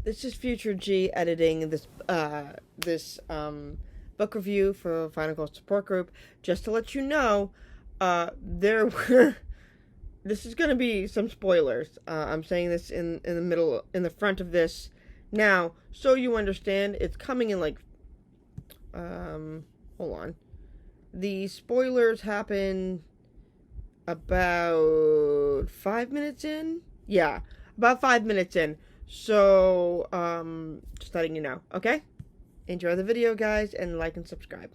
This is Future G editing this book review for Final Girl Support Group. Just to let you know, there were this is gonna be some spoilers. I'm saying this in the middle, in the front of this now, so you understand. It's coming in like hold on. The spoilers happen about 5 minutes in. Yeah, about 5 minutes in. So, just letting you know, okay? Enjoy the video, guys, and like and subscribe.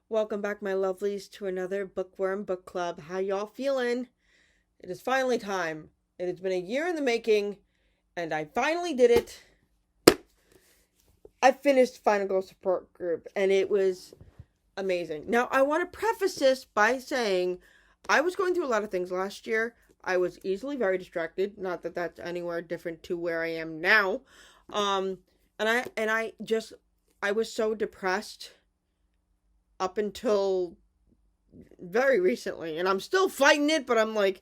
Welcome back, my lovelies, to another Bookworm Book Club. How y'all feeling? It is finally time. It has been a year in the making, and I finally did it. I finished Final Girl Support Group, and it was amazing. Now, I want to preface this by saying I was going through a lot of things last year. I was easily very distracted. Not that that's anywhere different to where I am now. And I was so depressed up until very recently, and I'm still fighting it, but I'm like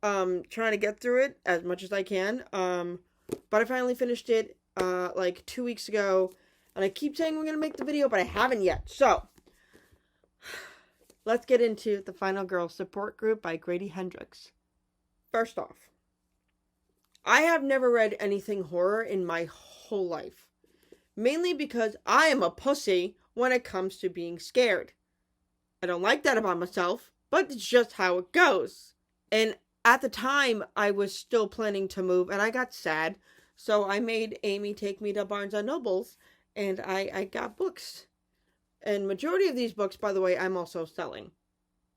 trying to get through it as much as I can. But I finally finished it like 2 weeks ago, and I keep saying we're gonna make the video, but I haven't yet. So let's get into the Final Girl Support Group by Grady Hendrix. First off, I have never read anything horror in my whole life. Mainly because I am a pussy when it comes to being scared. I don't like that about myself, but it's just how it goes. And at the time, I was still planning to move, and I got sad. So I made Amy take me to Barnes & Nobles, and I got books. And majority of these books, by the way, I'm also selling.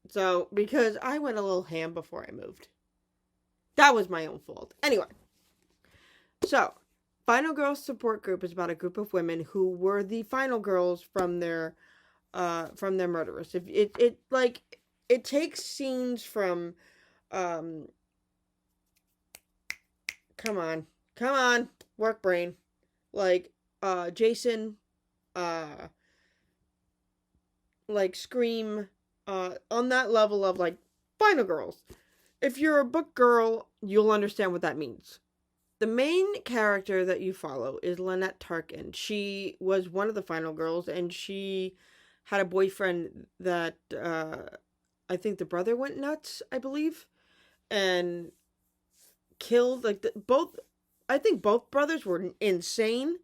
So, because I went a little ham before I moved. That was my own fault. Anyway. So, Final Girl Support Group is about a group of women who were the final girls from their murderers. It takes scenes from come on, work brain. Like Jason, like Scream, on that level of like Final Girls. If you're a book girl, you'll understand what that means. The main character that you follow is Lynette Tarkin. She was one of the final girls, and she had a boyfriend that I think the brother went nuts, I believe, and killed both. I think both brothers were insane,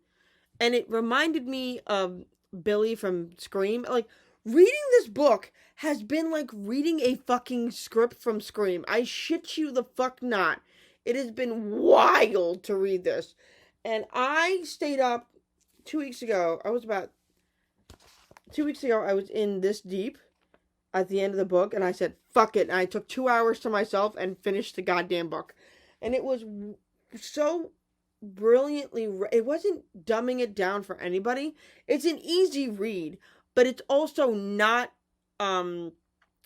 and it reminded me of Billy from Scream. Like, reading this book has been like reading a fucking script from Scream. I shit you the fuck not. It has been wild to read this. And I stayed up 2 weeks ago. 2 weeks ago, I was in this deep at the end of the book, and I said, fuck it. And I took 2 hours to myself and finished the goddamn book. And it was so brilliantly, it wasn't dumbing it down for anybody. It's an easy read, but it's also not,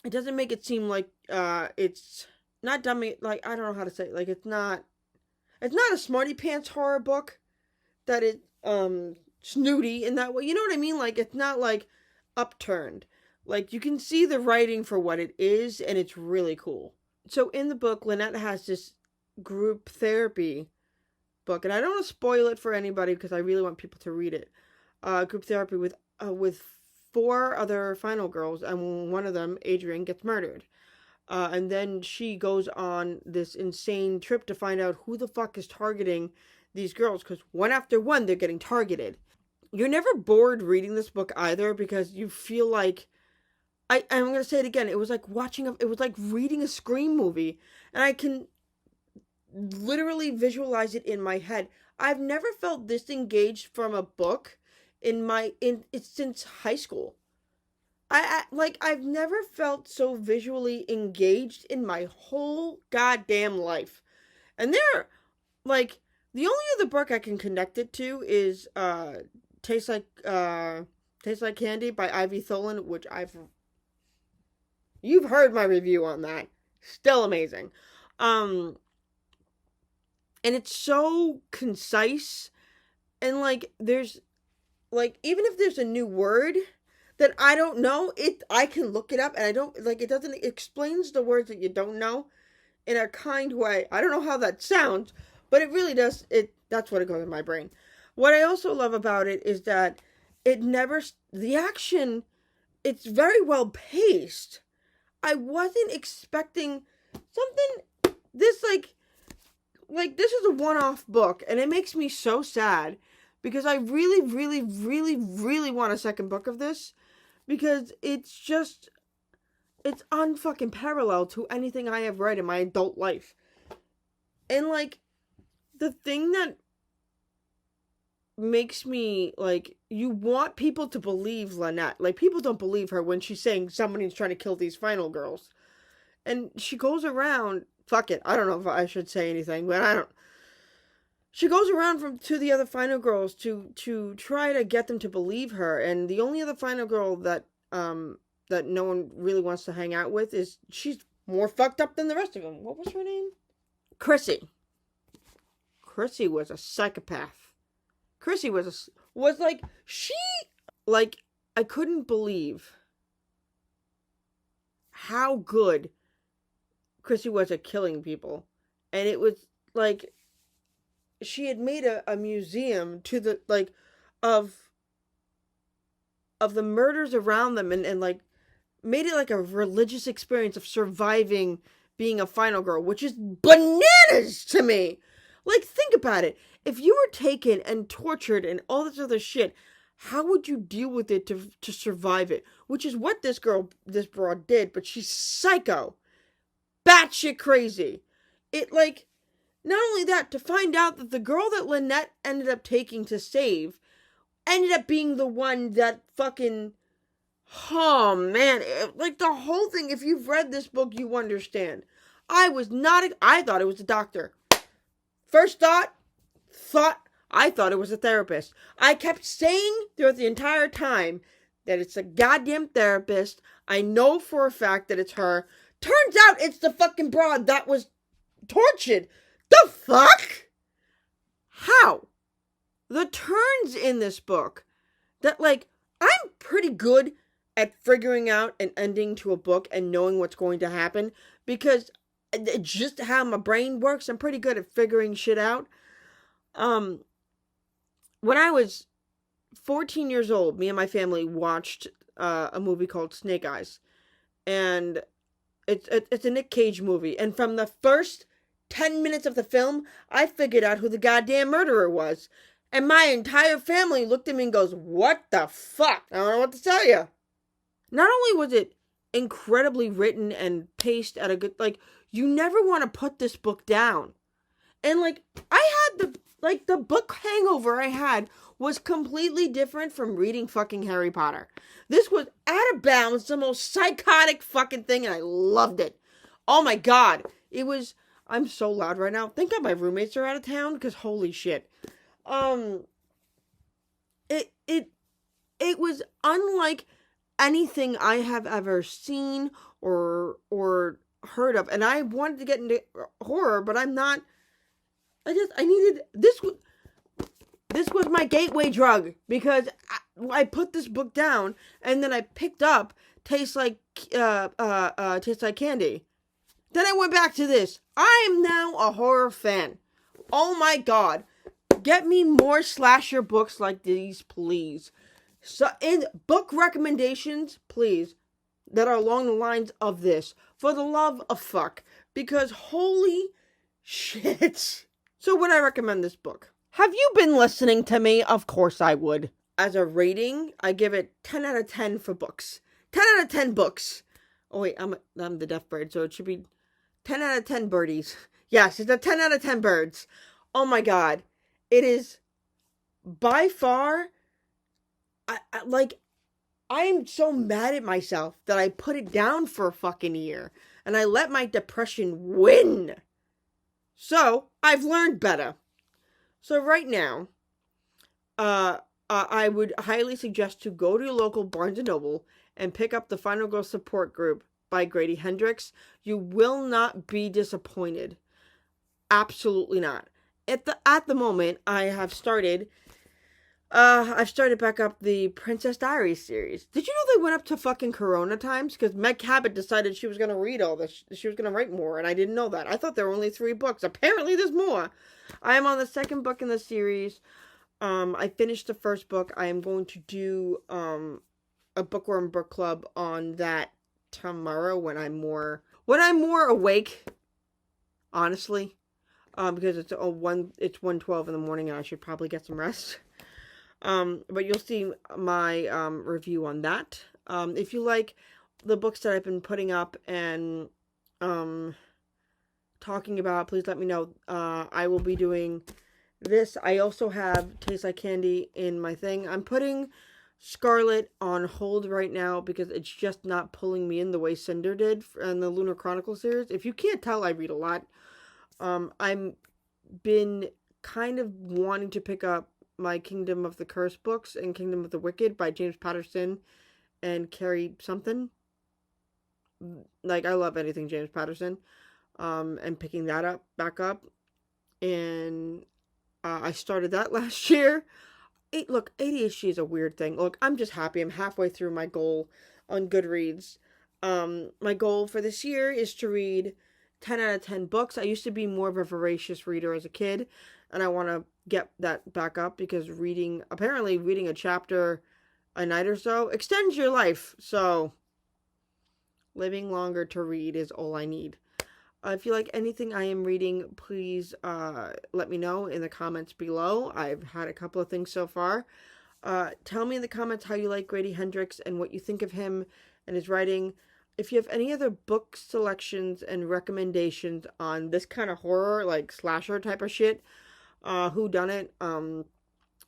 it doesn't make it seem like, it's not dumbing, like, I don't know how to say it. Like, it's not a smarty pants horror book that is, snooty in that way. You know what I mean? Like, it's not, like, upturned. Like, you can see the writing for what it is, and it's really cool. So, in the book, Lynette has this group therapy book, and I don't want to spoil it for anybody because I really want people to read it. Group therapy with 4 other final girls, and one of them, Adrian, gets murdered. And then she goes on this insane trip to find out who the fuck is targeting these girls, because one after one, they're getting targeted. You're never bored reading this book either, because you feel like, I'm going to say it again, it was like reading a Scream movie, and I can literally visualize it in my head. I've never felt this engaged from a book since high school. I've never felt so visually engaged in my whole goddamn life. And the only other book I can connect it to is Tastes Like Candy by Ivy Tholen, which you've heard my review on that. Still amazing. And it's so concise, and there's even if there's a new word that I don't know, I can look it up, and it explains the words that you don't know in a kind way. I don't know how that sounds, but it really does. That's what it goes in my brain. What I also love about it is that the action, it's very well paced. I wasn't expecting something this this is a one-off book, and it makes me so sad because I really, really, really, really want a second book of this, because it's unfucking parallel to anything I have read in my adult life. And the thing that makes me you want people to believe Lynette. People don't believe her when she's saying somebody's trying to kill these final girls. And she goes around, fuck it, I don't know if I should say anything, but I don't. She goes around to the other final girls to try to get them to believe her, and the only other final girl that no one really wants to hang out with she's more fucked up than the rest of them. What was her name? Chrissy. Chrissy was a psychopath. Chrissy I couldn't believe how good Chrissy was at killing people. And it was she had made a museum to the of the murders around them, and made it like a religious experience of surviving being a final girl, which is bananas to me. Think about it. If you were taken and tortured and all this other shit, how would you deal with it to survive it? Which is what this broad did, but she's psycho. Batshit crazy. Not only that, to find out that the girl that Lynette ended up taking to save ended up being the one that fucking, oh man, the whole thing, if you've read this book, you understand. I thought it was a doctor. First thought I thought it was a therapist. I kept saying throughout the entire time that it's a goddamn therapist. I know for a fact that it's her. Turns out it's the fucking broad that was tortured. The fuck? How? The turns in this book that I'm pretty good at figuring out an ending to a book and knowing what's going to happen, because just how my brain works, I'm pretty good at figuring shit out. When I was 14 years old, me and my family watched a movie called Snake Eyes, and it's a Nick Cage movie, and from the first 10 minutes of the film, I figured out who the goddamn murderer was. And my entire family looked at me and goes, what the fuck? I don't know what to tell you. Not only was it incredibly written and paced at a good, you never want to put this book down. And I had the book hangover I had was completely different from reading fucking Harry Potter. This was out of bounds, the most psychotic fucking thing, and I loved it. Oh my god. I'm so loud right now. Thank God my roommates are out of town, because holy shit. It was unlike anything I have ever seen or heard of. And I wanted to get into horror, but I'm not. I needed this was my gateway drug, because I put this book down and then I picked up Tastes Like Candy. Then I went back to this. I am now a horror fan. Oh my god. Get me more slasher books like these, please. So, in book recommendations, please, that are along the lines of this. For the love of fuck. Because holy shit. So would I recommend this book? Have you been listening to me? Of course I would. As a rating, I give it 10 out of 10 for books. 10 out of 10 books. Oh wait, I'm the deaf bird, so it should be 10 out of 10 birdies. Yes, it's a 10 out of 10 birds. Oh my god. It is by far, I'm so mad at myself that I put it down for a fucking year. And I let my depression win. So, I've learned better. So right now, I would highly suggest to go to your local Barnes & Noble and pick up the Final Girl Support Group by Grady Hendrix. You will not be disappointed. Absolutely not. At the moment, I have started I've started back up the Princess Diaries series. Did you know they went up to fucking Corona times? Because Meg Cabot decided she was going to read all this. She was going to write more, and I didn't know that. I thought there were only 3 books. Apparently there's more. I am on the 2nd book in the series. I finished the 1st book. I am going to do, a bookworm book club on that tomorrow when I'm more awake, honestly. Because it's 1:12 in the morning and I should probably get some rest. But you'll see my review on that. If you like the books that I've been putting up and talking about, please let me know. I will be doing this. I also have Tastes Like Candy in my thing. I'm putting Scarlet on hold right now because it's just not pulling me in the way Cinder did in the Lunar Chronicle series. If you can't tell, I read a lot. I'm been kind of wanting to pick up my Kingdom of the Curse books and Kingdom of the Wicked by James Patterson and Carrie something. Like, I love anything James Patterson. And picking that back up. And I started that last year. Look, ADHD is a weird thing. Look, I'm just happy. I'm halfway through my goal on Goodreads. My goal for this year is to read 10 out of 10 books. I used to be more of a voracious reader as a kid, and I want to get that back up because apparently reading a chapter a night or so extends your life. So, living longer to read is all I need. If you like anything I am reading, please let me know in the comments below. I've had a couple of things so far. Tell me in the comments how you like Grady Hendrix and what you think of him and his writing. If you have any other book selections and recommendations on this kind of horror, like slasher type of shit, whodunit,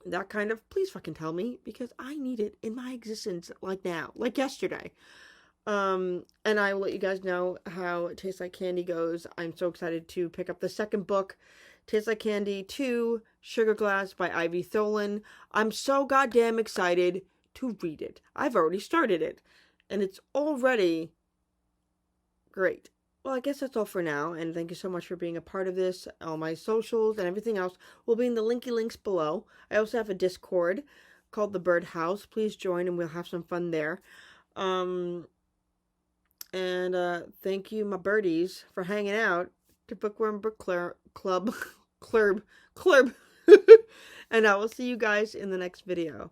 that kind of, please fucking tell me because I need it in my existence like now, like yesterday. And I will let you guys know how It Tastes Like Candy goes. I'm so excited to pick up the 2nd book, Tastes Like Candy 2, Sugar Glass by Ivy Tholen. I'm so goddamn excited to read it. I've already started it, and it's already great. Well, I guess that's all for now, and thank you so much for being a part of this. All my socials and everything else will be in the linky links below. I also have a Discord called The Bird House. Please join, and we'll have some fun there. And thank you, my birdies, for hanging out to Bookworm Book Club. And I will see you guys in the next video.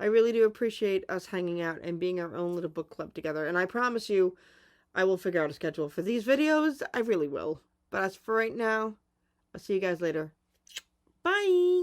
I really do appreciate us hanging out and being our own little book club together. And I promise you, I will figure out a schedule for these videos. I really will. But as for right now, I'll see you guys later. Bye!